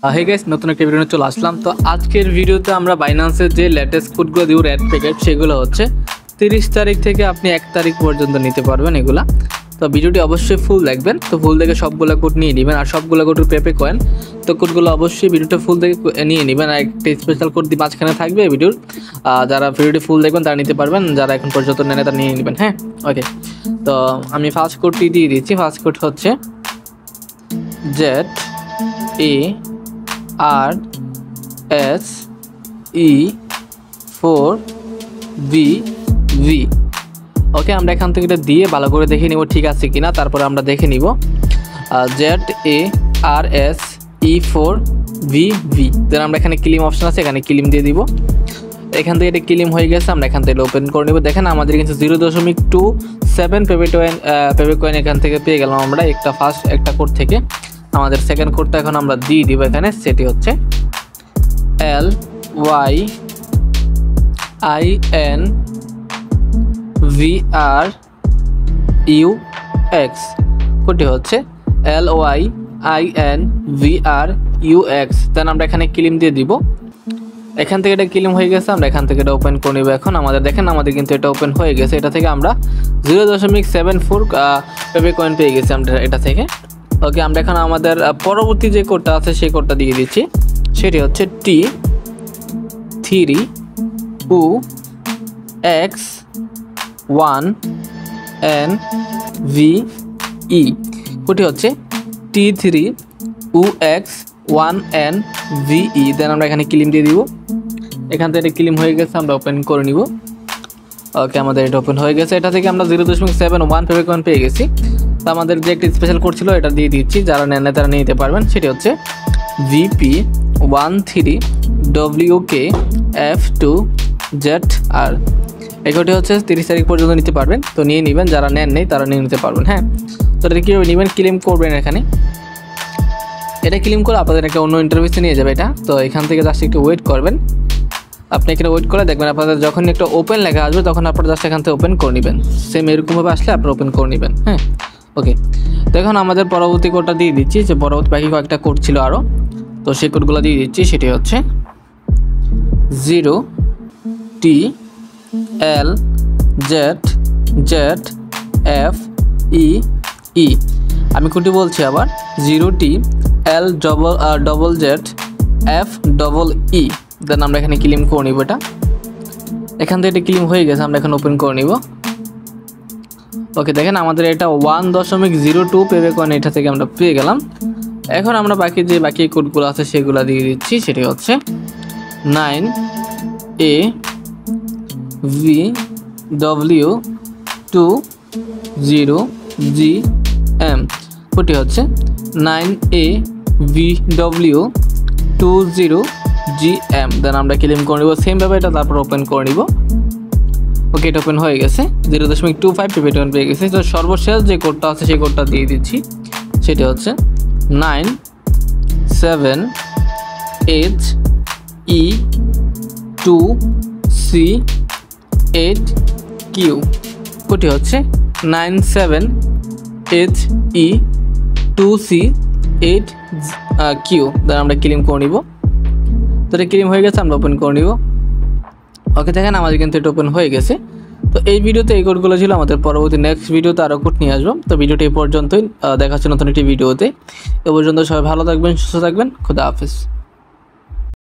Hey guys, নতুন একটা video চলে আসলাম। তো আজকের ভিডিওতে আমরা বাইন্যান্সের যে লেটেস্ট কোডগুলো দিব রেড প্যাকেট, সেগুলো হচ্ছে 30 তারিখ থেকে আপনি 1 তারিখ পর্যন্ত নিতে পারবেন এগুলা। তো ভিডিওটি অবশ্যই ফুল দেখবেন। তো ফুল দেখে সবগুলো কোড নিয়ে নেবেন, আর সবগুলো কোড পেপে কয়েন। তো কোডগুলো অবশ্যই ভিডিওটা ফুল দেখে নিয়ে নেবেন, আর একটা স্পেশাল কোড দিয়ে মাঝখানে থাকবে ভিডিওর। যারা ভিডিওটি ফুল দেখবেন তারা নিতে পারবেন, যারা এখন পর্যন্ত নেন তারা নিয়ে নেবেন। হ্যাঁ, ওকে। তো আমি ফার্স্ট কোডটি দিয়ে দিচ্ছি। ফার্স্ট কোড হচ্ছে ZARSE4VV। ওকে, আমরা এখান থেকে এটা দিয়ে ভালো করে দেখে নিব ঠিক আছে কিনা, তারপরে আমরা দেখে নিব ZARSE4VV। দেন আমরা এখানে ক্লিম অপশন আছে, এখানে ক্লিম দিয়ে দিব। এখান থেকে এটা ক্লিম হয়ে গেছে, আমরা এখান থেকে ওপেন করে নেব। দেখেন আমাদের কিন্তু 0.27 পেপে কয়েন এখান থেকে পেয়ে গেলাম আমরা একটা কোড থেকে। আমাদের সেকেন্ড কোডটা এখন আমরা দিয়ে দিব এখানে, সেটি হচ্ছে LYINVRUX। কোডটি হচ্ছে LYINVRUX। দেন আমরা এখানে ক্লিম দিয়ে দিব। এখান থেকে এটা ক্লিম হয়ে গেছে, আমরা এখান থেকে এটা ওপেন করে নেব। এখন আমাদের দেখেন আমাদের কিন্তু এটা ওপেন হয়ে গেছে। এটা থেকে আমরা 0.74 পেপে কয়েন পেয়ে গেছি আমরা এটা থেকে। ওকে, আমরা এখন আমাদের পরবর্তী যে কোডটা আছে সেই কোডটা দিয়ে দিচ্ছি। সেটি হচ্ছে T3UX1NVE। কোডটি হচ্ছে T3UX1NVE। দেন আমরা এখানে ক্লিম দিয়ে দিব। এখান থেকে এটা ক্লিম হয়ে গেছে, আমরা ওপেন করে নিব। ওকে, আমাদের এটা ওপেন হয়ে গেছে। এটা থেকে আমরা 0.71 পেপে কয়েন পেয়ে গেছি। তো আমাদের যে একটা স্পেশাল কোড ছিল এটা দিয়ে দিচ্ছি, যারা নেন তারা নিতে পারবেন। সেটি হচ্ছে VP13WKF2ZR। এই কোডটি হচ্ছে 30 তারিখ পর্যন্ত নিতে পারবেন। তো নিয়ে নেবেন, যারা নেন নেই তারা নিয়ে নিতে পারবেন। হ্যাঁ, তো এটা কীভাবে নেবেন, ক্লেম করবেন এখানে। এটা ক্লেম করে আপনাদের একটা অন্য ইন্টারভিউতে নিয়ে যাবে এটা। তো এখান থেকে জাস্ট একটু ওয়েট করবেন। আপনি এখানে ওয়েট করে দেখবেন আপনাদের যখন একটা ওপেন লেখা আসবে তখন আপনারা জাস্ট এখান থেকে ওপেন করে নেবেন। সেম এরকমভাবে আসলে আপনারা ওপেন করে নেবেন। হ্যাঁ, ওকে। তো এখন আমাদের পরবর্তী কোডটা দিয়ে দিচ্ছি, যে পরবর্তী বাকি কয়েকটা কোড ছিল আরও, তো সেই কোডগুলো দিয়ে দিচ্ছি। সেটি হচ্ছে 0TLZZFEE। আমি কোডটি বলছি আবার, 0TLZZFEE। দেন আমরা এখানে ক্লিম করে নিব এটা। এখান থেকে এটা ক্লিম হয়ে গেছে, আমরা এখন ওপেন করে নিব। ওকে, দেখেন আমাদের এটা 1.02 পেপে কয়েন এটা থেকে আমরা পেয়ে গেলাম। এখন আমরা বাকি কোডগুলো আছে সেগুলো দিয়ে দিচ্ছি। সেটি হচ্ছে 9AVW20GM। কোডটি হচ্ছে 9AVW20GM। দেন আমরা ক্লেম করে নিব সেমভাবে এটা, তারপর ওপেন করে নিব। ওকে, এটা ওপেন হয়ে গেছে, 0.25 পেপে কয়েন পেয়ে গেছে। তো সর্বশেষ যে কোডটা আছে সেই কোডটা দিয়ে দিচ্ছি। সেটি হচ্ছে 97HE2C8Q। কোডটি হচ্ছে 97HE2C8Q। দেন আমরা ক্লেম করে নিব। তো এটা ক্লেম হয়ে গেছে, আমরা ওপেন করে নিব। ওকে, দেখেন আমাদের কিন্তু এটা ওপেন হয়ে গেছে। তো এই ভিডিওতে এই কোডগুলো ছিল। আমাদের পরবর্তী নেক্সট ভিডিওতে আরও কোড নিয়ে আসবো। তো ভিডিওটি এই পর্যন্তই, দেখা হচ্ছে নতুন একটি ভিডিওতে। এ পর্যন্ত সবাই ভালো থাকবেন, সুস্থ থাকবেন। খুদা হাফেজ।